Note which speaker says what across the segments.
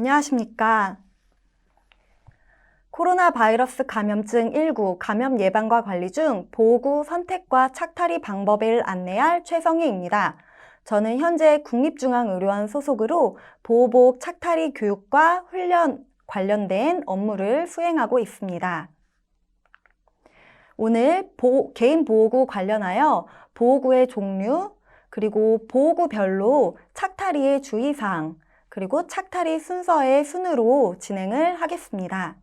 Speaker 1: 안녕하십니까. 코로나 바이러스 감염증 19 감염 예방과 관리 중 보호구 선택과 착탈이 방법을 안내할 최성희입니다. 저는 현재 국립중앙의료원 소속으로 보호복 착탈이 교육과 훈련 관련된 업무를 수행하고 있습니다. 오늘 개인 보호구 관련하여 보호구의 종류, 그리고 보호구별로 착탈이의 주의사항, 그리고 착탈이 순서의 순으로 진행을 하겠습니다.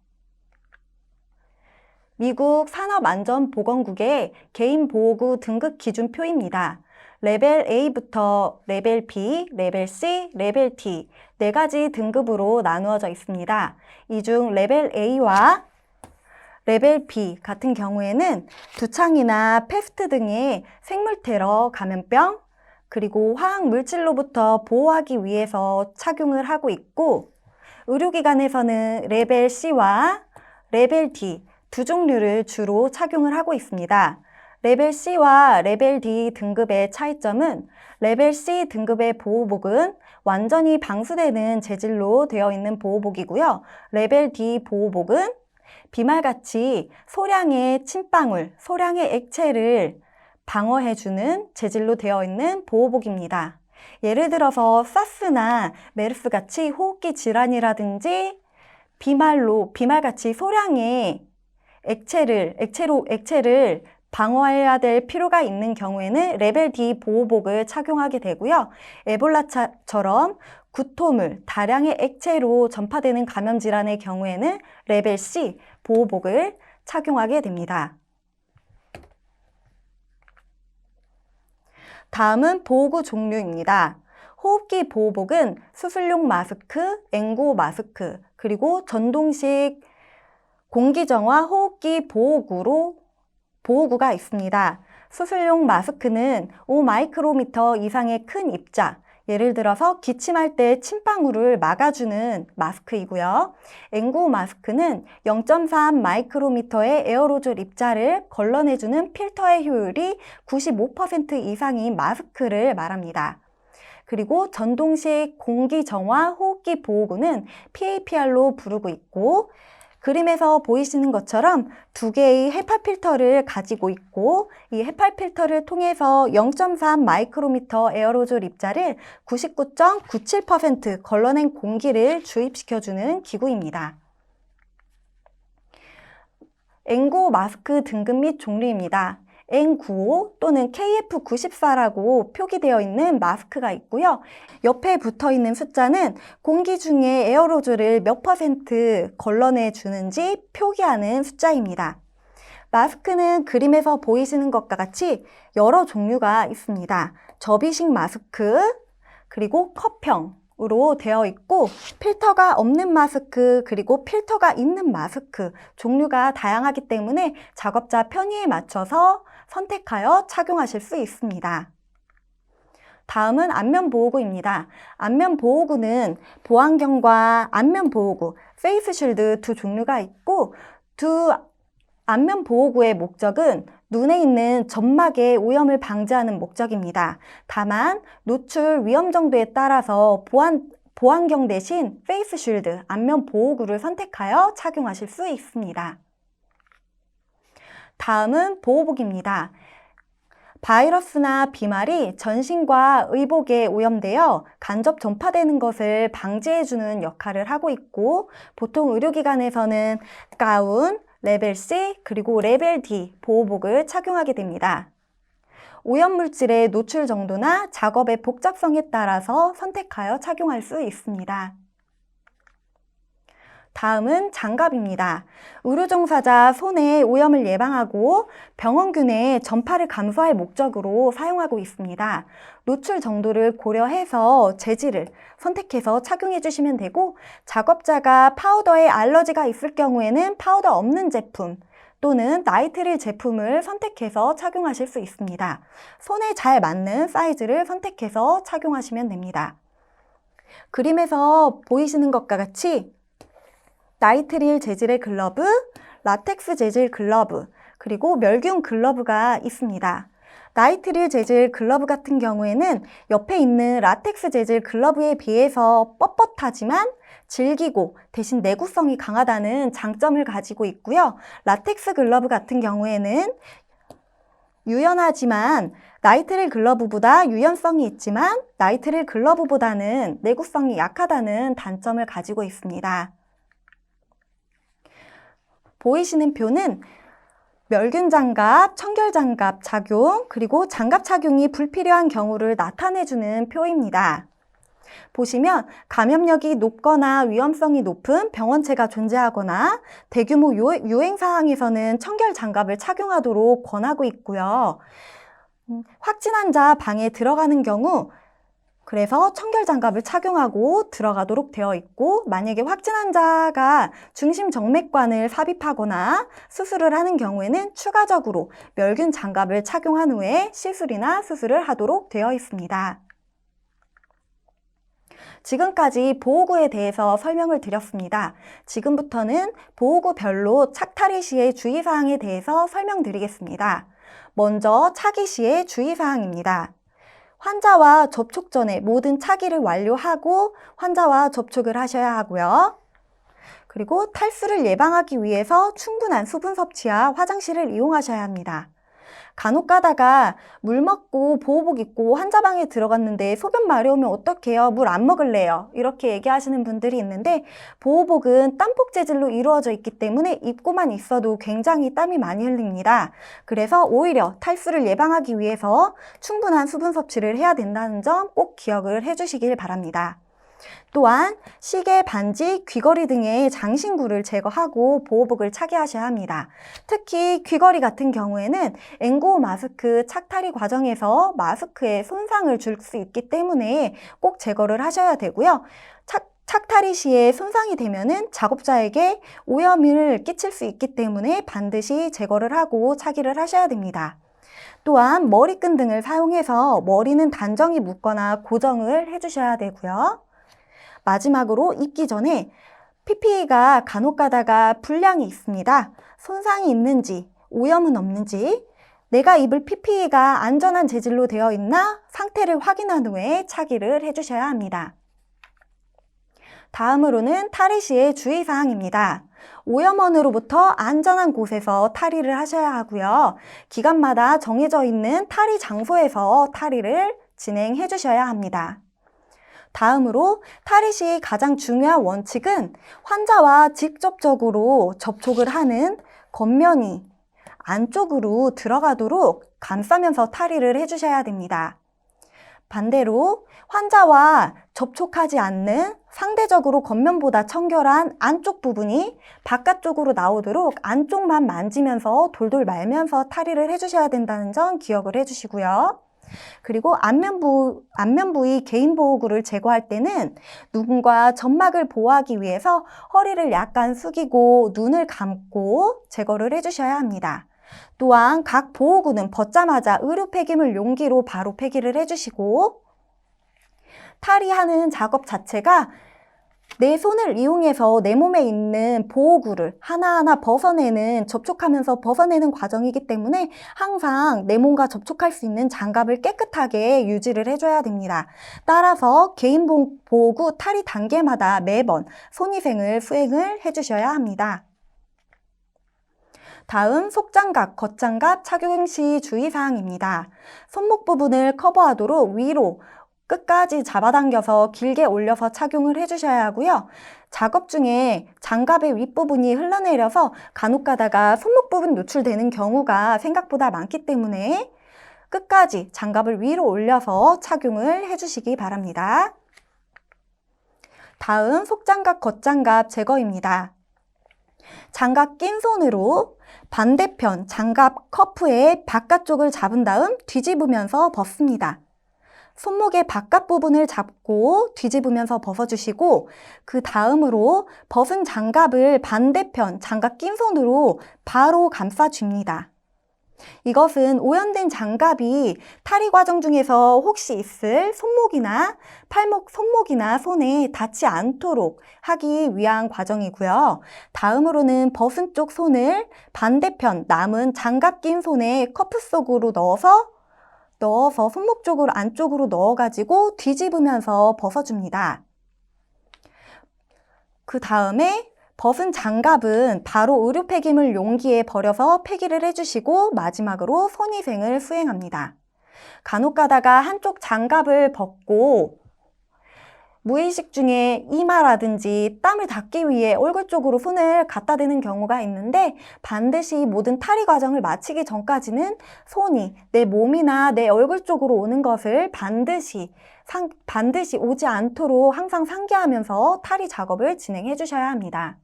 Speaker 1: 미국 산업안전보건국의 개인 보호구 등급 기준표입니다. 레벨 A부터 레벨 B, 레벨 C, 레벨 D 4가지 등급으로 나누어져 있습니다. 이 중 레벨 A와 레벨 B 같은 경우에는 두창이나 패스트 등의 생물테러 감염병, 그리고 화학물질로부터 보호하기 위해서 착용을 하고 있고, 의료기관에서는 레벨 C와 레벨 D 두 종류를 주로 착용을 하고 있습니다. 레벨 C와 레벨 D 등급의 차이점은 레벨 C 등급의 보호복은 완전히 방수되는 재질로 되어 있는 보호복이고요. 레벨 D 보호복은 비말같이 소량의 침방울, 소량의 액체를 방어해주는 재질로 되어 있는 보호복입니다. 예를 들어서 사스나 메르스 같이 호흡기 질환이라든지 비말같이 소량의 액체를 방어해야 될 필요가 있는 경우에는 레벨 D 보호복을 착용하게 되고요. 에볼라처럼 구토물, 다량의 액체로 전파되는 감염 질환의 경우에는 레벨 C 보호복을 착용하게 됩니다. 다음은 보호구 종류입니다. 호흡기 보호복은 수술용 마스크, N95 마스크, 그리고 전동식 공기정화 호흡기 보호구가 있습니다. 수술용 마스크는 5마이크로미터 이상의 큰 입자, 예를 들어서 기침할 때 침방울을 막아주는 마스크이고요. N95 마스크는 0.3 마이크로미터의 에어로졸 입자를 걸러내주는 필터의 효율이 95% 이상인 마스크를 말합니다. 그리고 전동식 공기정화 호흡기 보호구는 PAPR로 부르고 있고, 그림에서 보이시는 것처럼 2개의 헤파 필터를 가지고 있고, 이 헤파 필터를 통해서 0.3 마이크로미터 에어로졸 입자를 99.97% 걸러낸 공기를 주입시켜주는 기구입니다. N95 마스크 등급 및 종류입니다. N95 또는 KF94라고 표기되어 있는 마스크가 있고요. 옆에 붙어 있는 숫자는 공기 중에 에어로졸을 몇 % 걸러내 주는지 표기하는 숫자입니다. 마스크는 그림에서 보이시는 것과 같이 여러 종류가 있습니다. 접이식 마스크, 그리고 컵형으로 되어 있고, 필터가 없는 마스크, 그리고 필터가 있는 마스크 종류가 다양하기 때문에 작업자 편의에 맞춰서 선택하여 착용하실 수 있습니다. 다음은 안면보호구입니다. 안면보호구는 보안경과 안면보호구, 페이스쉴드 두 종류가 있고, 두 안면보호구의 목적은 눈에 있는 점막의 오염을 방지하는 목적입니다. 다만 노출 위험 정도에 따라서 보안경 대신 페이스쉴드, 안면보호구를 선택하여 착용하실 수 있습니다. 다음은 보호복입니다. 바이러스나 비말이 전신과 의복에 오염되어 간접 전파되는 것을 방지해주는 역할을 하고 있고, 보통 의료기관에서는 가운, 레벨 C, 그리고 레벨 D 보호복을 착용하게 됩니다. 오염물질의 노출 정도나 작업의 복잡성에 따라서 선택하여 착용할 수 있습니다. 다음은 장갑입니다. 의료종사자 손의 오염을 예방하고 병원균의 전파를 감소할 목적으로 사용하고 있습니다. 노출 정도를 고려해서 재질을 선택해서 착용해 주시면 되고, 작업자가 파우더에 알러지가 있을 경우에는 파우더 없는 제품 또는 나이트릴 제품을 선택해서 착용하실 수 있습니다. 손에 잘 맞는 사이즈를 선택해서 착용하시면 됩니다. 그림에서 보이시는 것과 같이 나이트릴 재질의 글러브, 라텍스 재질 글러브, 그리고 멸균 글러브가 있습니다. 나이트릴 재질 글러브 같은 경우에는 옆에 있는 라텍스 재질 글러브에 비해서 뻣뻣하지만 질기고 대신 내구성이 강하다는 장점을 가지고 있고요. 라텍스 글러브 같은 경우에는 유연하지만 나이트릴 글러브보다 유연성이 있지만 나이트릴 글러브보다는 내구성이 약하다는 단점을 가지고 있습니다. 보이시는 표는 멸균 장갑, 청결 장갑 착용, 그리고 장갑 착용이 불필요한 경우를 나타내주는 표입니다. 보시면 감염력이 높거나 위험성이 높은 병원체가 존재하거나 대규모 유행 사항에서는 청결 장갑을 착용하도록 권하고 있고요. 확진 환자 방에 들어가는 경우 그래서 청결 장갑을 착용하고 들어가도록 되어 있고, 만약에 확진 환자가 중심 정맥관을 삽입하거나 수술을 하는 경우에는 추가적으로 멸균 장갑을 착용한 후에 시술이나 수술을 하도록 되어 있습니다. 지금까지 보호구에 대해서 설명을 드렸습니다. 지금부터는 보호구별로 착탈이 시의 주의사항에 대해서 설명드리겠습니다. 먼저 차기 시의 주의사항입니다. 환자와 접촉 전에 모든 차기를 완료하고 환자와 접촉을 하셔야 하고요. 그리고 탈수를 예방하기 위해서 충분한 수분 섭취와 화장실을 이용하셔야 합니다. 간혹 가다가 물 먹고 보호복 입고 환자방에 들어갔는데 소변 마려우면 어떡해요? 물 안 먹을래요? 이렇게 얘기하시는 분들이 있는데, 보호복은 땀복 재질로 이루어져 있기 때문에 입고만 있어도 굉장히 땀이 많이 흘립니다. 그래서 오히려 탈수를 예방하기 위해서 충분한 수분 섭취를 해야 된다는 점 꼭 기억을 해주시길 바랍니다. 또한 시계, 반지, 귀걸이 등의 장신구를 제거하고 보호복을 차게 하셔야 합니다. 특히 귀걸이 같은 경우에는 N95 마스크 착탈이 과정에서 마스크에 손상을 줄 수 있기 때문에 꼭 제거를 하셔야 되고요. 착탈이 시에 손상이 되면은 작업자에게 오염을 끼칠 수 있기 때문에 반드시 제거를 하고 차기를 하셔야 됩니다. 또한 머리끈 등을 사용해서 머리는 단정히 묶거나 고정을 해주셔야 되고요. 마지막으로 입기 전에 PPE가 간혹 가다가 불량이 있습니다. 손상이 있는지, 오염은 없는지, 내가 입을 PPE가 안전한 재질로 되어 있나 상태를 확인한 후에 차기를 해주셔야 합니다. 다음으로는 탈의 시의 주의사항입니다. 오염원으로부터 안전한 곳에서 탈의를 하셔야 하고요. 기관마다 정해져 있는 탈의 장소에서 탈의를 진행해 주셔야 합니다. 다음으로 탈의 시 가장 중요한 원칙은 환자와 직접적으로 접촉을 하는 겉면이 안쪽으로 들어가도록 감싸면서 탈의를 해주셔야 됩니다. 반대로 환자와 접촉하지 않는 상대적으로 겉면보다 청결한 안쪽 부분이 바깥쪽으로 나오도록 안쪽만 만지면서 돌돌 말면서 탈의를 해주셔야 된다는 점 기억을 해주시고요. 그리고 안면 부위 개인 보호구를 제거할 때는 눈과 점막을 보호하기 위해서 허리를 약간 숙이고 눈을 감고 제거를 해주셔야 합니다. 또한 각 보호구는 벗자마자 의료 폐기물 용기로 바로 폐기를 해주시고, 탈의하는 작업 자체가 내 손을 이용해서 내 몸에 있는 보호구를 하나하나 접촉하면서 벗어내는 과정이기 때문에 항상 내 몸과 접촉할 수 있는 장갑을 깨끗하게 유지를 해줘야 됩니다. 따라서 개인 보호구 탈의 단계마다 매번 손위생을 수행을 해주셔야 합니다. 다음 속장갑, 겉장갑 착용 시 주의사항입니다. 손목 부분을 커버하도록 위로 끝까지 잡아당겨서 길게 올려서 착용을 해주셔야 하고요. 작업 중에 장갑의 윗부분이 흘러내려서 간혹 가다가 손목 부분 노출되는 경우가 생각보다 많기 때문에 끝까지 장갑을 위로 올려서 착용을 해주시기 바랍니다. 다음 속장갑, 겉장갑 제거입니다. 장갑 낀 손으로 반대편 장갑 커프의 바깥쪽을 잡은 다음 뒤집으면서 벗습니다. 손목의 바깥 부분을 잡고 뒤집으면서 벗어주시고, 그 다음으로 벗은 장갑을 반대편 장갑 낀 손으로 바로 감싸줍니다. 이것은 오염된 장갑이 탈의 과정 중에서 혹시 있을 손목이나 팔목, 손목이나 손에 닿지 않도록 하기 위한 과정이고요. 다음으로는 벗은 쪽 손을 반대편 남은 장갑 낀 손에 커프 속으로 넣어서 넣어서 손목 쪽으로 안쪽으로 넣어가지고 뒤집으면서 벗어줍니다. 그 다음에 벗은 장갑은 바로 의료 폐기물 용기에 버려서 폐기를 해주시고 마지막으로 손위생을 수행합니다. 간혹 가다가 한쪽 장갑을 벗고 무의식 중에 이마라든지 땀을 닦기 위해 얼굴 쪽으로 손을 갖다 대는 경우가 있는데 반드시 모든 탈의 과정을 마치기 전까지는 손이 내 몸이나 내 얼굴 쪽으로 오는 것을 반드시 오지 않도록 항상 상기하면서 탈의 작업을 진행해 주셔야 합니다.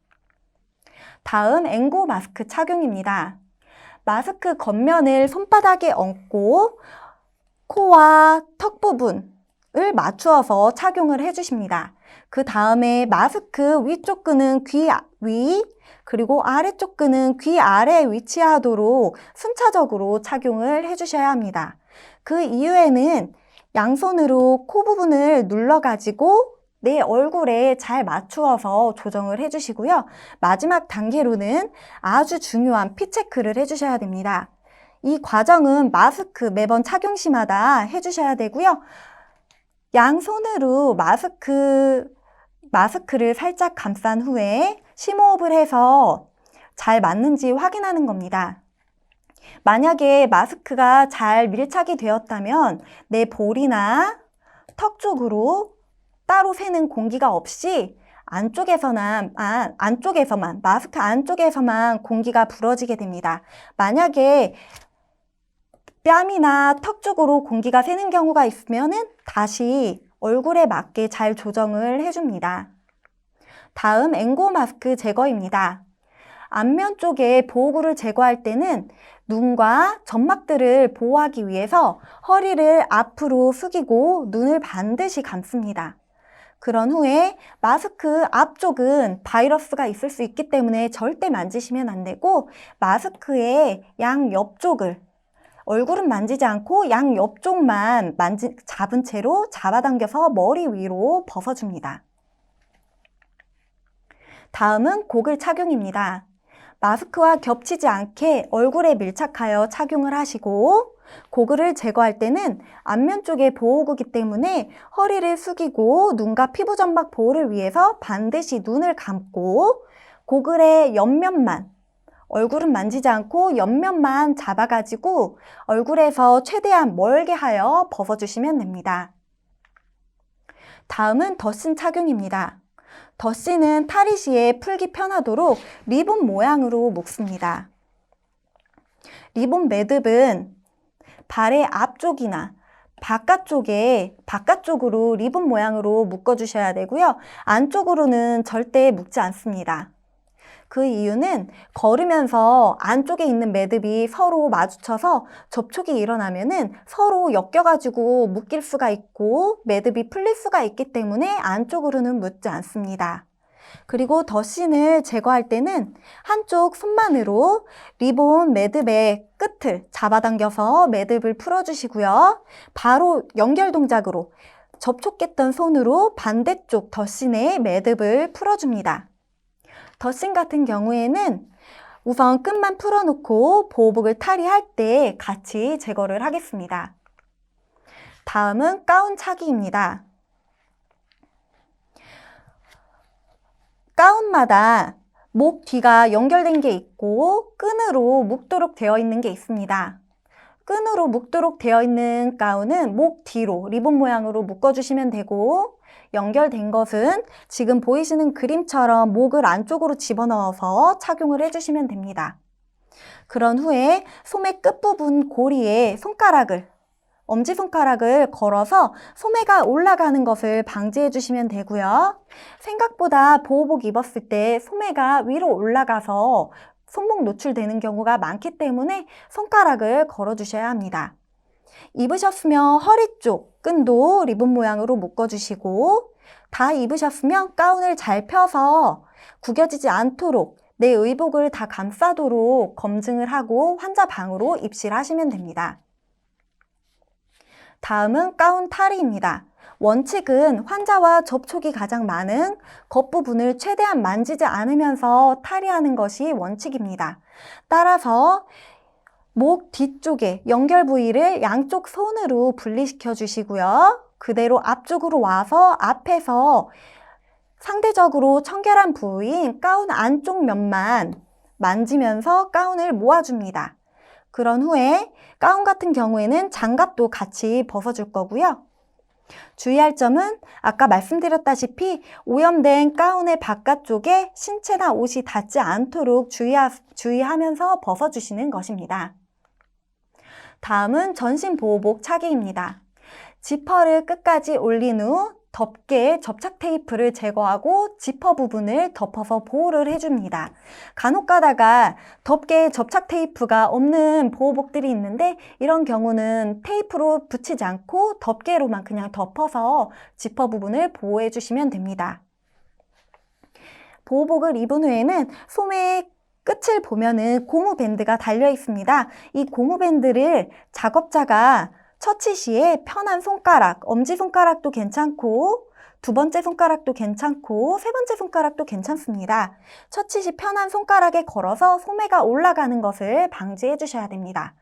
Speaker 1: 다음 N95 마스크 착용입니다. 마스크 겉면을 손바닥에 얹고 코와 턱 부분을 맞추어서 착용을 해주십니다. 그 다음에 마스크 위쪽 끈은 귀 위, 그리고 아래쪽 끈은 귀 아래에 위치하도록 순차적으로 착용을 해주셔야 합니다. 그 이후에는 양손으로 코 부분을 눌러가지고 내 얼굴에 잘 맞추어서 조정을 해주시고요. 마지막 단계로는 아주 중요한 핏 체크를 해주셔야 됩니다. 이 과정은 마스크 매번 착용 시마다 해주셔야 되고요. 양손으로 마스크를 살짝 감싼 후에 심호흡을 해서 잘 맞는지 확인하는 겁니다. 만약에 마스크가 잘 밀착이 되었다면 내 볼이나 턱 쪽으로 따로 새는 공기가 없이 마스크 안쪽에서만 공기가 불어지게 됩니다. 만약에 뺨이나 턱 쪽으로 공기가 새는 경우가 있으면 다시 얼굴에 맞게 잘 조정을 해줍니다. 다음 N95 마스크 제거입니다. 안면 쪽에 보호구를 제거할 때는 눈과 점막들을 보호하기 위해서 허리를 앞으로 숙이고 눈을 반드시 감습니다. 그런 후에 마스크 앞쪽은 바이러스가 있을 수 있기 때문에 절대 만지시면 안 되고 마스크의 양옆쪽을 얼굴은 만지지 않고 양옆쪽만 잡은 채로 잡아당겨서 머리 위로 벗어줍니다. 다음은 고글 착용입니다. 마스크와 겹치지 않게 얼굴에 밀착하여 착용을 하시고 고글을 제거할 때는 안면 쪽에 보호구이기 때문에 허리를 숙이고 눈과 피부 점막 보호를 위해서 반드시 눈을 감고 고글의 옆면만 얼굴은 만지지 않고 옆면만 잡아가지고 얼굴에서 최대한 멀게 하여 벗어주시면 됩니다. 다음은 덧신 착용입니다. 덧신은 탈의 시에 풀기 편하도록 리본 모양으로 묶습니다. 리본 매듭은 발의 앞쪽이나 바깥쪽으로 리본 모양으로 묶어주셔야 되고요. 안쪽으로는 절대 묶지 않습니다. 그 이유는 걸으면서 안쪽에 있는 매듭이 서로 마주쳐서 접촉이 일어나면은 서로 엮여가지고 묶일 수가 있고 매듭이 풀릴 수가 있기 때문에 안쪽으로는 묶지 않습니다. 그리고 덧신을 제거할 때는 한쪽 손만으로 리본 매듭의 끝을 잡아당겨서 매듭을 풀어주시고요. 바로 연결 동작으로 접촉했던 손으로 반대쪽 덧신의 매듭을 풀어줍니다. 덧신 같은 경우에는 우선 끝만 풀어놓고 보호복을 탈의할 때 같이 제거를 하겠습니다. 다음은 가운 차기입니다. 가운마다 목 뒤가 연결된 게 있고 끈으로 묶도록 되어 있는 게 있습니다. 끈으로 묶도록 되어 있는 가운은 목 뒤로 리본 모양으로 묶어주시면 되고 연결된 것은 지금 보이시는 그림처럼 목을 안쪽으로 집어넣어서 착용을 해주시면 됩니다. 그런 후에 소매 끝부분 고리에 엄지손가락을 걸어서 소매가 올라가는 것을 방지해 주시면 되고요. 생각보다 보호복 입었을 때 소매가 위로 올라가서 손목 노출되는 경우가 많기 때문에 손가락을 걸어 주셔야 합니다. 입으셨으면 허리 쪽 끈도 리본 모양으로 묶어주시고 다 입으셨으면 가운을 잘 펴서 구겨지지 않도록 내 의복을 다 감싸도록 검증을 하고 환자 방으로 입실하시면 됩니다. 다음은 가운 탈의입니다. 원칙은 환자와 접촉이 가장 많은 겉부분을 최대한 만지지 않으면서 탈의하는 것이 원칙입니다. 따라서 목 뒤쪽에 연결 부위를 양쪽 손으로 분리시켜 주시고요. 그대로 앞쪽으로 와서 앞에서 상대적으로 청결한 부위인 가운 안쪽 면만 만지면서 가운을 모아줍니다. 그런 후에 가운 같은 경우에는 장갑도 같이 벗어줄 거고요. 주의할 점은 아까 말씀드렸다시피 오염된 가운의 바깥쪽에 신체나 옷이 닿지 않도록 주의하면서 벗어주시는 것입니다. 다음은 전신보호복 차기입니다. 지퍼를 끝까지 올린 후 덮개에 접착 테이프를 제거하고 지퍼 부분을 덮어서 보호를 해줍니다. 간혹 가다가 덮개에 접착 테이프가 없는 보호복들이 있는데 이런 경우는 테이프로 붙이지 않고 덮개로만 그냥 덮어서 지퍼 부분을 보호해 주시면 됩니다. 보호복을 입은 후에는 소매의 끝을 보면은 고무밴드가 달려 있습니다. 이 고무밴드를 작업자가 처치 시에 편한 손가락, 엄지손가락도 괜찮고 두 번째 손가락도 괜찮고 세 번째 손가락도 괜찮습니다. 처치 시 편한 손가락에 걸어서 소매가 올라가는 것을 방지해 주셔야 됩니다.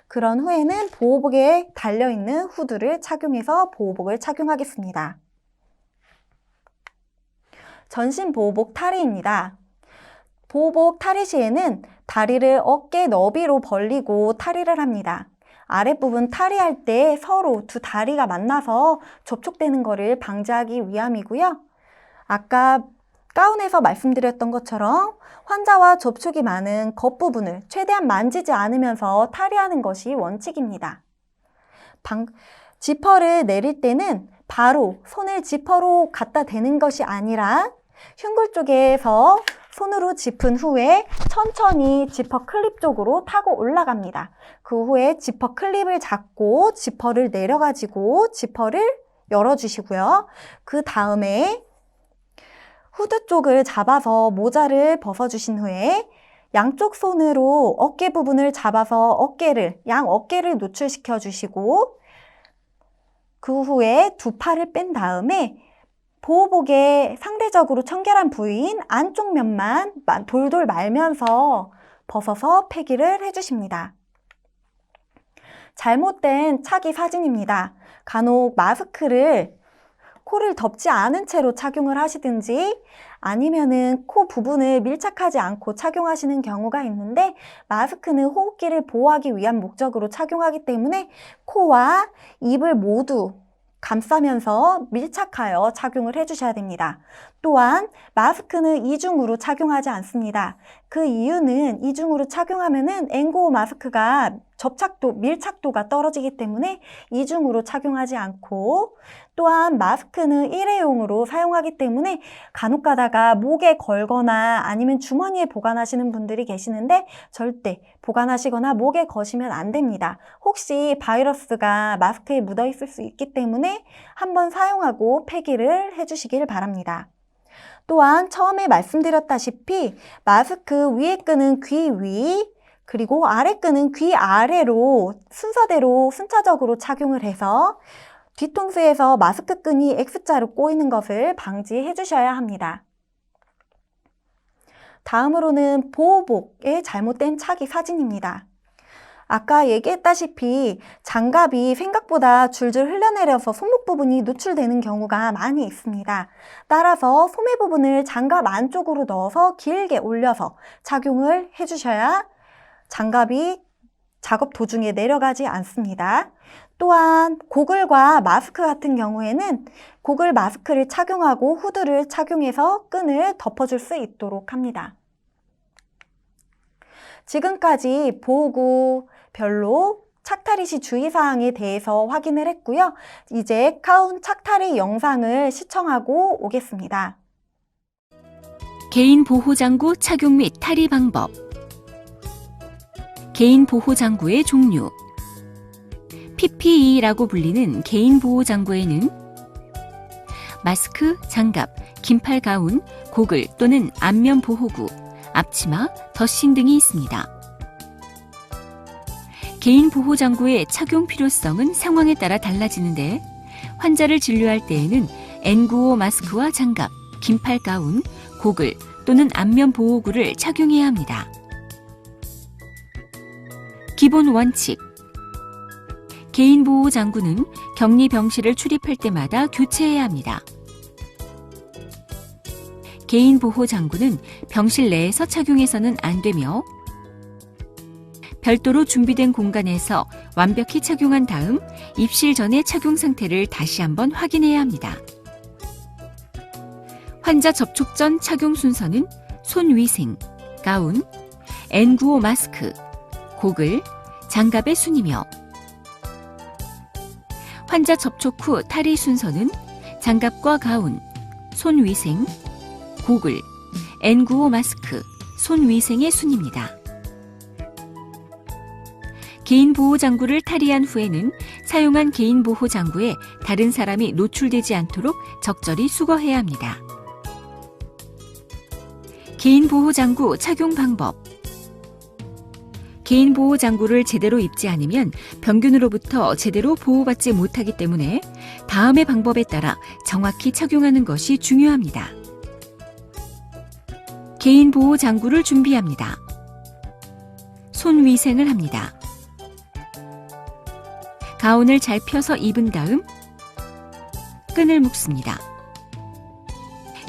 Speaker 1: 그런 후에는 보호복에 달려있는 후드를 착용해서 보호복을 착용하겠습니다. 전신 보호복 탈의입니다. 보호복 탈의 시에는 다리를 어깨 너비로 벌리고 탈의를 합니다. 아랫부분 탈의할 때 서로 두 다리가 만나서 접촉되는 것을 방지하기 위함이고요. 아까 가운에서 말씀드렸던 것처럼 환자와 접촉이 많은 겉부분을 최대한 만지지 않으면서 탈의하는 것이 원칙입니다. 지퍼를 내릴 때는 바로 손을 지퍼로 갖다 대는 것이 아니라 흉골 쪽에서 손으로 짚은 후에 천천히 지퍼 클립 쪽으로 타고 올라갑니다. 그 후에 지퍼 클립을 잡고 지퍼를 내려가지고 지퍼를 열어주시고요. 그 다음에 후드 쪽을 잡아서 모자를 벗어주신 후에 양쪽 손으로 어깨 부분을 잡아서 양 어깨를 노출시켜 주시고 그 후에 두 팔을 뺀 다음에 보호복의 상대적으로 청결한 부위인 안쪽 면만 돌돌 말면서 벗어서 폐기를 해주십니다. 잘못된 차기 사진입니다. 간혹 마스크를 코를 덮지 않은 채로 착용을 하시든지 아니면은 코 부분을 밀착하지 않고 착용하시는 경우가 있는데 마스크는 호흡기를 보호하기 위한 목적으로 착용하기 때문에 코와 입을 모두 감싸면서 밀착하여 착용을 해주셔야 됩니다. 또한 마스크는 이중으로 착용하지 않습니다. 그 이유는 이중으로 착용하면은 N95 마스크가 밀착도가 떨어지기 때문에 이중으로 착용하지 않고 또한 마스크는 일회용으로 사용하기 때문에 간혹 가다가 목에 걸거나 아니면 주머니에 보관하시는 분들이 계시는데 절대 보관하시거나 목에 거시면 안 됩니다. 혹시 바이러스가 마스크에 묻어 있을 수 있기 때문에 한번 사용하고 폐기를 해주시길 바랍니다. 또한 처음에 말씀드렸다시피 마스크 위에 끈은 귀 위, 그리고 아래 끈은 귀 아래로 순서대로 순차적으로 착용을 해서 뒤통수에서 마스크 끈이 X자로 꼬이는 것을 방지해 주셔야 합니다. 다음으로는 보호복의 잘못된 차기 사진입니다. 아까 얘기했다시피 장갑이 생각보다 줄줄 흘러내려서 손목 부분이 노출되는 경우가 많이 있습니다. 따라서 소매 부분을 장갑 안쪽으로 넣어서 길게 올려서 착용을 해주셔야 장갑이 작업 도중에 내려가지 않습니다. 또한 고글과 마스크 같은 경우에는 고글 마스크를 착용하고 후드를 착용해서 끈을 덮어줄 수 있도록 합니다. 지금까지 보호구별로 착탈이 시 주의사항에 대해서 확인을 했고요. 이제 가운 착탈의 영상을 시청하고 오겠습니다.
Speaker 2: 개인 보호장구 착용 및 탈의 방법. 개인 보호장구의 종류. PPE라고 불리는 개인 보호장구에는 마스크, 장갑, 긴팔 가운, 고글 또는 안면 보호구, 앞치마, 덧신 등이 있습니다. 개인 보호장구의 착용 필요성은 상황에 따라 달라지는데 환자를 진료할 때에는 N95 마스크와 장갑, 긴팔 가운, 고글 또는 안면 보호구를 착용해야 합니다. 기본 원칙. 개인보호 장구는 격리 병실을 출입할 때마다 교체해야 합니다. 개인보호 장구는 병실 내에서 착용해서는 안 되며 별도로 준비된 공간에서 완벽히 착용한 다음 입실 전에 착용 상태를 다시 한번 확인해야 합니다. 환자 접촉 전 착용 순서는 손위생, 가운, N95 마스크, 고글, 장갑의 순이며 환자 접촉 후 탈의 순서는 장갑과 가운, 손위생, 고글, N95 마스크, 손위생의 순입니다. 개인보호장구를 탈의한 후에는 사용한 개인보호장구에 다른 사람이 노출되지 않도록 적절히 수거해야 합니다. 개인보호장구 착용 방법. 개인보호장구를 제대로 입지 않으면 병균으로부터 제대로 보호받지 못하기 때문에 다음의 방법에 따라 정확히 착용하는 것이 중요합니다. 개인보호장구를 준비합니다. 손위생을 합니다. 가운을 잘 펴서 입은 다음 끈을 묶습니다.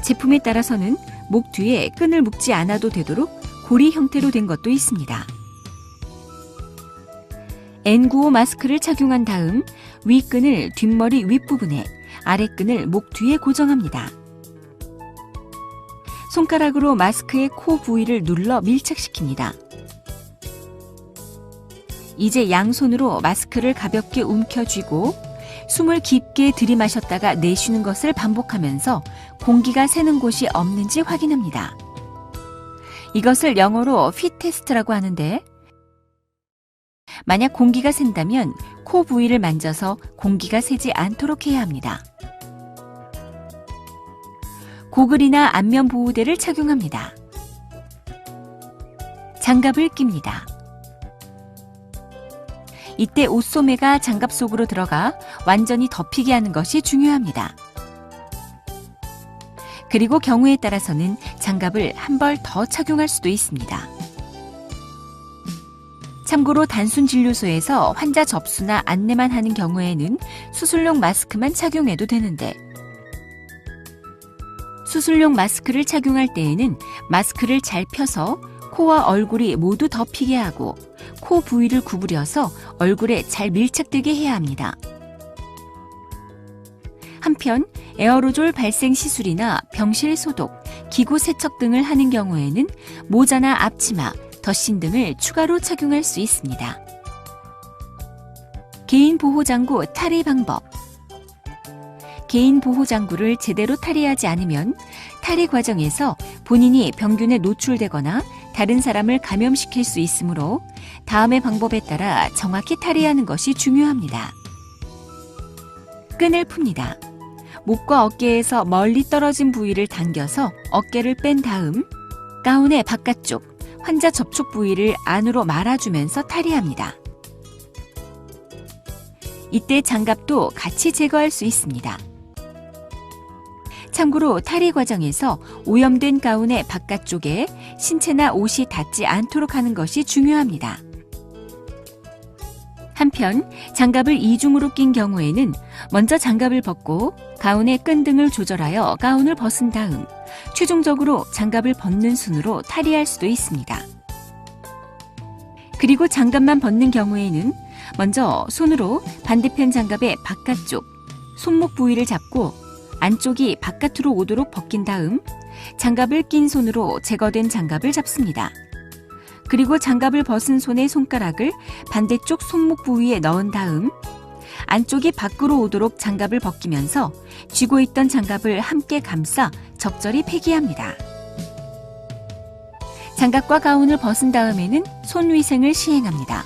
Speaker 2: 제품에 따라서는 목 뒤에 끈을 묶지 않아도 되도록 고리 형태로 된 것도 있습니다. N95 마스크를 착용한 다음 윗끈을 뒷머리 윗부분에, 아랫끈을 목 뒤에 고정합니다. 손가락으로 마스크의 코 부위를 눌러 밀착시킵니다. 이제 양손으로 마스크를 가볍게 움켜쥐고 숨을 깊게 들이마셨다가 내쉬는 것을 반복하면서 공기가 새는 곳이 없는지 확인합니다. 이것을 영어로 핏 테스트라고 하는데 만약 공기가 샌다면 코 부위를 만져서 공기가 새지 않도록 해야 합니다. 고글이나 안면 보호대를 착용합니다. 장갑을 낍니다. 이때 옷소매가 장갑 속으로 들어가 완전히 덮이게 하는 것이 중요합니다. 그리고 경우에 따라서는 장갑을 한 벌 더 착용할 수도 있습니다. 참고로 단순 진료소에서 환자 접수나 안내만 하는 경우에는 수술용 마스크만 착용해도 되는데 수술용 마스크를 착용할 때에는 마스크를 잘 펴서 코와 얼굴이 모두 덮이게 하고 코 부위를 구부려서 얼굴에 잘 밀착되게 해야 합니다. 한편 에어로졸 발생 시술이나 병실 소독, 기구 세척 등을 하는 경우에는 모자나 앞치마, 덧신 등을 추가로 착용할 수 있습니다. 개인보호장구 탈의 방법. 개인보호장구를 제대로 탈의하지 않으면 탈의 과정에서 본인이 병균에 노출되거나 다른 사람을 감염시킬 수 있으므로 다음의 방법에 따라 정확히 탈의하는 것이 중요합니다. 끈을 풉니다. 목과 어깨에서 멀리 떨어진 부위를 당겨서 어깨를 뺀 다음 가운의 바깥쪽, 환자 접촉 부위를 안으로 말아주면서 탈의합니다. 이때 장갑도 같이 제거할 수 있습니다. 참고로 탈의 과정에서 오염된 가운의 바깥쪽에 신체나 옷이 닿지 않도록 하는 것이 중요합니다. 한편 장갑을 이중으로 낀 경우에는 먼저 장갑을 벗고 가운의 끈 등을 조절하여 가운을 벗은 다음 최종적으로 장갑을 벗는 순으로 탈의할 수도 있습니다. 그리고 장갑만 벗는 경우에는 먼저 손으로 반대편 장갑의 바깥쪽, 손목 부위를 잡고 안쪽이 바깥으로 오도록 벗긴 다음 장갑을 낀 손으로 제거된 장갑을 잡습니다. 그리고 장갑을 벗은 손의 손가락을 반대쪽 손목 부위에 넣은 다음 안쪽이 밖으로 오도록 장갑을 벗기면서 쥐고 있던 장갑을 함께 감싸 적절히 폐기합니다. 장갑과 가운을 벗은 다음에는 손위생을 시행합니다.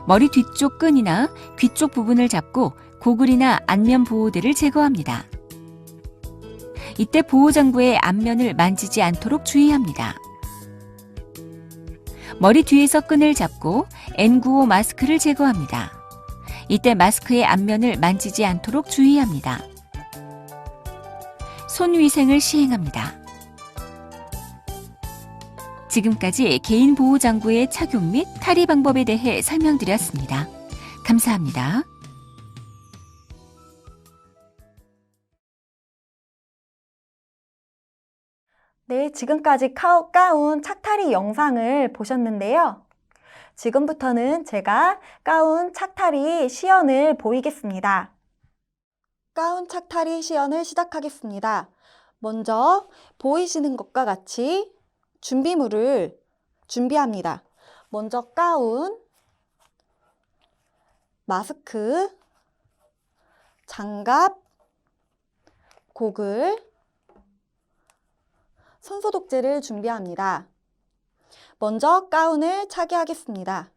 Speaker 2: 머리 뒤쪽 끈이나 귀 쪽 부분을 잡고 고글이나 안면 보호대를 제거합니다. 이때 보호장구의 앞면을 만지지 않도록 주의합니다. 머리 뒤에서 끈을 잡고 N95 마스크를 제거합니다. 이때 마스크의 앞면을 만지지 않도록 주의합니다. 손위생을 시행합니다. 지금까지 개인 보호 장구의 착용 및 탈의 방법에 대해 설명드렸습니다. 감사합니다.
Speaker 1: 네, 지금까지 가운 착탈이 영상을 보셨는데요. 지금부터는 제가 가운 착탈이 시연을 보이겠습니다. 가운 착탈이 시연을 시작하겠습니다. 먼저 보이시는 것과 같이 준비물을 준비합니다. 먼저 가운, 마스크, 장갑, 고글, 손소독제를 준비합니다. 먼저 가운을 차기하겠습니다.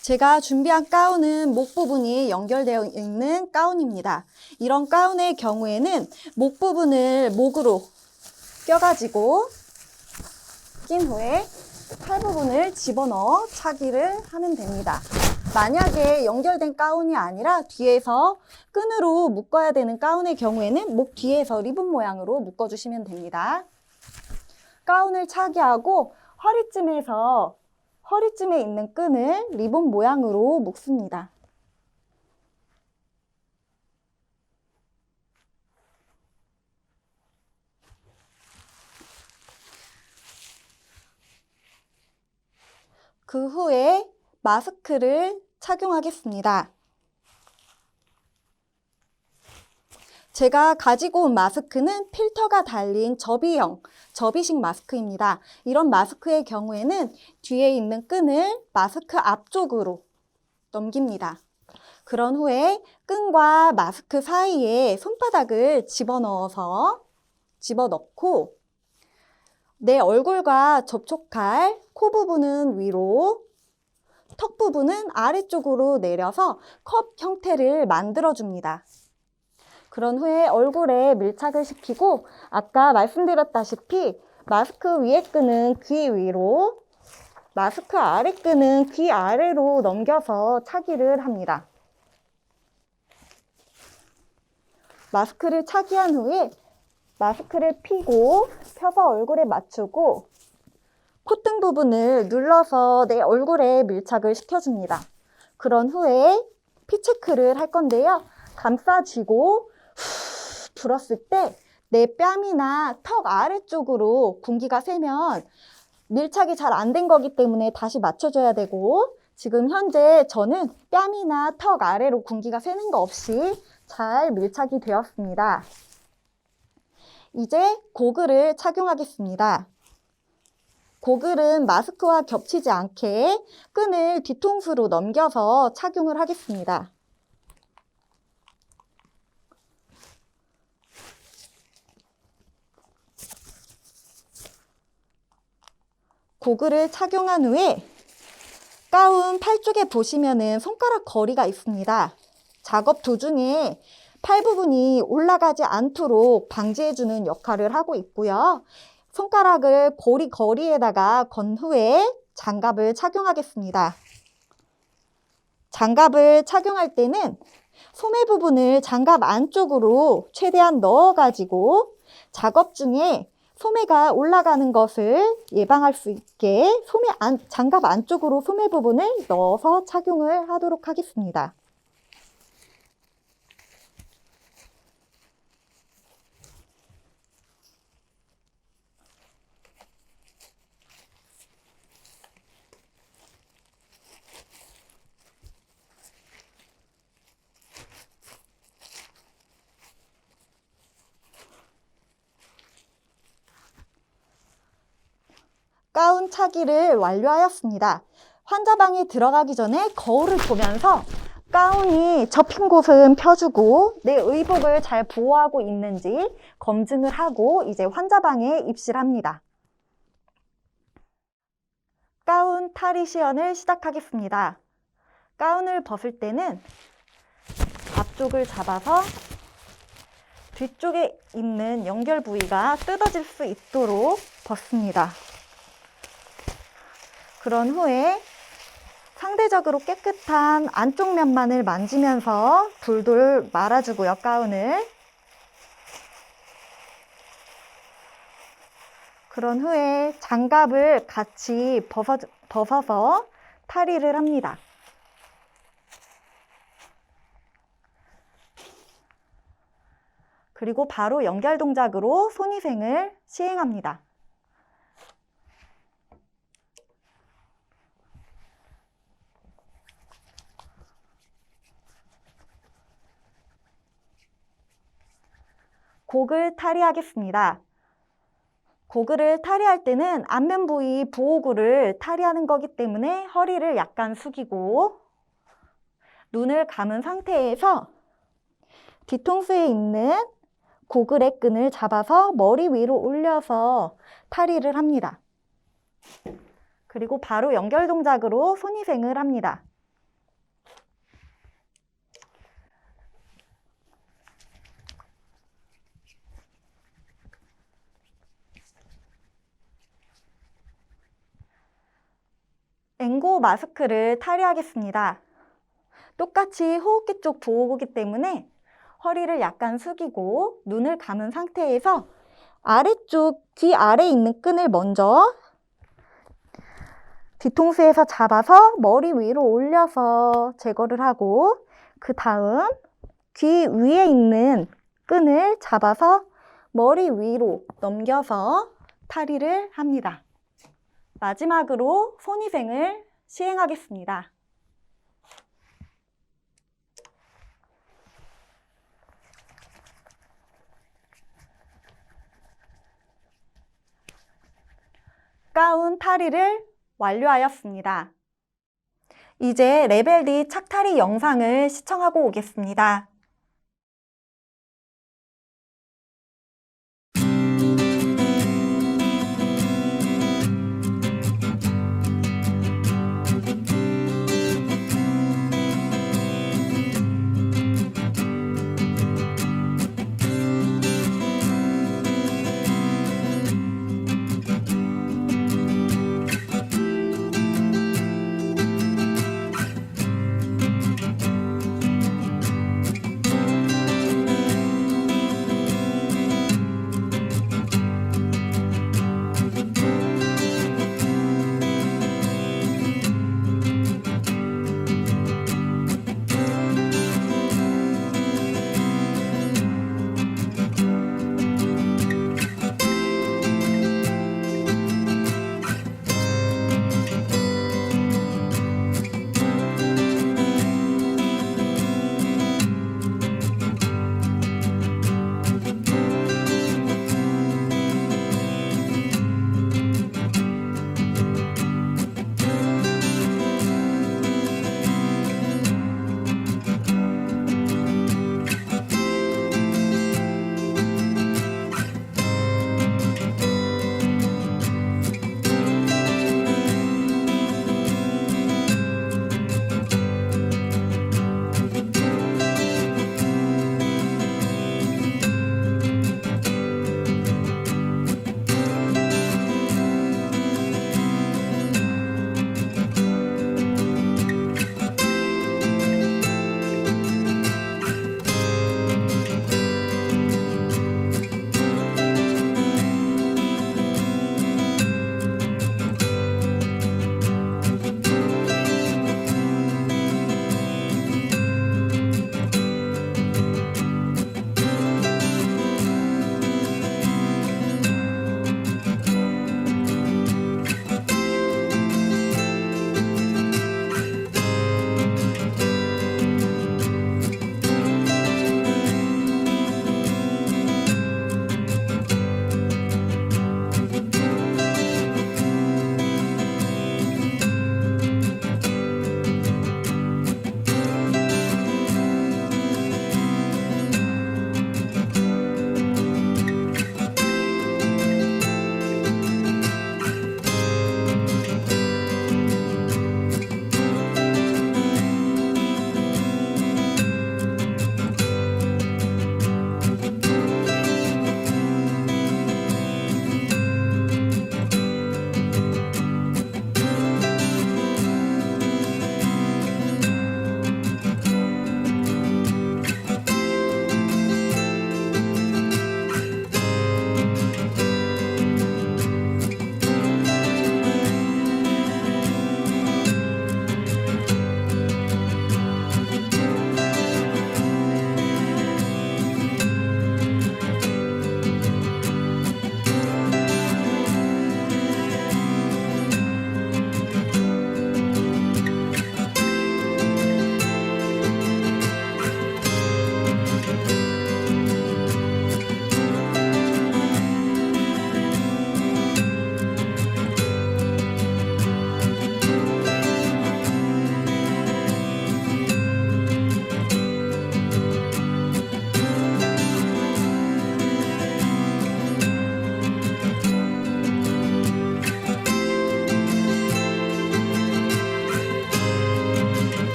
Speaker 1: 제가 준비한 가운은 목 부분이 연결되어 있는 가운입니다. 이런 가운의 경우에는 목 부분을 목으로 껴가지고 낀 후에 팔 부분을 집어넣어 차기를 하면 됩니다. 만약에 연결된 가운이 아니라 뒤에서 끈으로 묶어야 되는 가운의 경우에는 목 뒤에서 리본 모양으로 묶어주시면 됩니다. 가운을 차기하고 허리쯤에 있는 끈을 리본 모양으로 묶습니다. 그 후에 마스크를 착용하겠습니다. 제가 가지고 온 마스크는 필터가 달린 접이식 마스크입니다. 이런 마스크의 경우에는 뒤에 있는 끈을 마스크 앞쪽으로 넘깁니다. 그런 후에 끈과 마스크 사이에 손바닥을 집어넣고 내 얼굴과 접촉할 코 부분은 위로, 턱 부분은 아래쪽으로 내려서 컵 형태를 만들어줍니다. 그런 후에 얼굴에 밀착을 시키고 아까 말씀드렸다시피 마스크 위에 끈은 귀 위로, 마스크 아래 끈은 귀 아래로 넘겨서 차기를 합니다. 마스크를 차기한 후에 마스크를 펴서 얼굴에 맞추고 콧등 부분을 눌러서 내 얼굴에 밀착을 시켜줍니다. 그런 후에 피체크를 할 건데요. 감싸쥐고 불었을 때 내 뺨이나 턱 아래쪽으로 군기가 새면 밀착이 잘 안 된 거기 때문에 다시 맞춰줘야 되고, 지금 현재 저는 뺨이나 턱 아래로 군기가 새는 거 없이 잘 밀착이 되었습니다. 이제 고글을 착용하겠습니다. 고글은 마스크와 겹치지 않게 끈을 뒤통수로 넘겨서 착용을 하겠습니다. 고글을 착용한 후에 가운 팔 쪽에 보시면은 손가락 거리가 있습니다. 작업 도중에 팔 부분이 올라가지 않도록 방지해주는 역할을 하고 있고요. 손가락을 고리 거리에다가 건 후에 장갑을 착용하겠습니다. 장갑을 착용할 때는 소매 부분을 장갑 안쪽으로 최대한 넣어가지고 작업 중에 소매가 올라가는 것을 예방할 수 있게 장갑 안쪽으로 소매 부분을 넣어서 착용을 하도록 하겠습니다. 가운 차기를 완료하였습니다. 환자방에 들어가기 전에 거울을 보면서 가운이 접힌 곳은 펴주고 내 의복을 잘 보호하고 있는지 검증을 하고 이제 환자방에 입실을 합니다. 가운 탈의 시연을 시작하겠습니다. 가운을 벗을 때는 앞쪽을 잡아서 뒤쪽에 있는 연결 부위가 뜯어질 수 있도록 벗습니다. 그런 후에 상대적으로 깨끗한 안쪽 면만을 만지면서 돌돌 말아주고요, 가운을. 그런 후에 장갑을 같이 벗어서 탈의를 합니다. 그리고 바로 연결 동작으로 손위생을 시행합니다. 고글 탈의하겠습니다. 고글을 탈의할 때는 안면 부위 부호구를 탈의하는 거기 때문에 허리를 약간 숙이고 눈을 감은 상태에서 뒤통수에 있는 고글의 끈을 잡아서 머리 위로 올려서 탈의를 합니다. 그리고 바로 연결 동작으로 손위생을 합니다. N95 마스크를 탈의하겠습니다. 똑같이 호흡기 쪽 보호구이기 때문에 허리를 약간 숙이고 눈을 감은 상태에서 아래쪽 귀 아래에 있는 끈을 먼저 뒤통수에서 잡아서 머리 위로 올려서 제거를 하고 그 다음 귀 위에 있는 끈을 잡아서 머리 위로 넘겨서 탈의를 합니다. 마지막으로 손위생을 시행하겠습니다. 가운 탈의를 완료하였습니다. 이제 레벨 D 착탈의 영상을 시청하고 오겠습니다.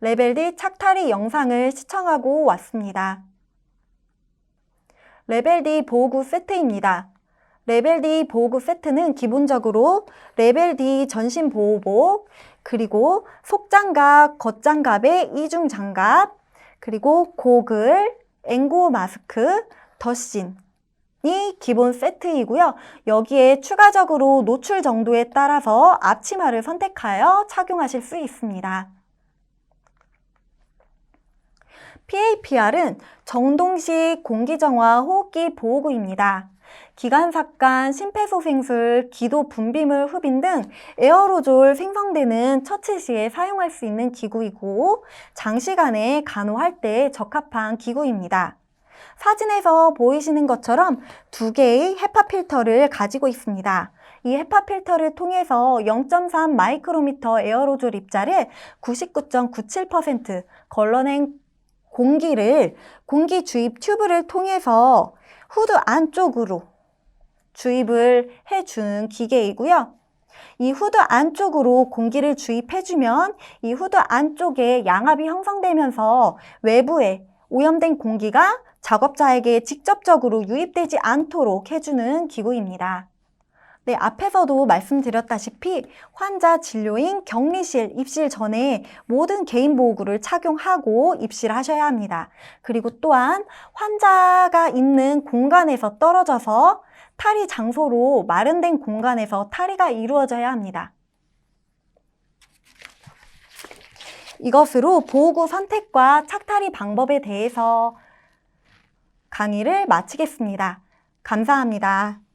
Speaker 1: 레벨 D 착탈이 영상을 시청하고 왔습니다. 레벨 D 보호구 세트입니다. 레벨 D 보호구 세트는 기본적으로 레벨 D 전신 보호복, 그리고 속장갑, 겉장갑의 이중 장갑, 그리고 고글, N95 마스크, 덧신이 기본 세트이고요. 여기에 추가적으로 노출 정도에 따라서 앞치마를 선택하여 착용하실 수 있습니다. PAPR은 정동식 공기정화 호흡기 보호구입니다. 기관삭간, 심폐소생술, 기도 분비물 흡인 등 에어로졸 생성되는 처치 시에 사용할 수 있는 기구이고 장시간에 간호할 때 적합한 기구입니다. 사진에서 보이시는 것처럼 두 개의 헤파 필터를 가지고 있습니다. 이 헤파 필터를 통해서 0.3 마이크로미터 에어로졸 입자를 99.97% 걸러낸 공기 주입 튜브를 통해서 후드 안쪽으로 주입을 해주는 기계이고요. 이 후드 안쪽으로 공기를 주입해주면 이 후드 안쪽에 양압이 형성되면서 외부에 오염된 공기가 작업자에게 직접적으로 유입되지 않도록 해주는 기구입니다. 네, 앞에서도 말씀드렸다시피 환자 진료인 격리실 입실 전에 모든 개인 보호구를 착용하고 입실을 하셔야 합니다. 그리고 또한 환자가 있는 공간에서 떨어져서 탈의 장소로 마련된 공간에서 탈의가 이루어져야 합니다. 이것으로 보호구 선택과 착탈의 방법에 대해서 강의를 마치겠습니다. 감사합니다.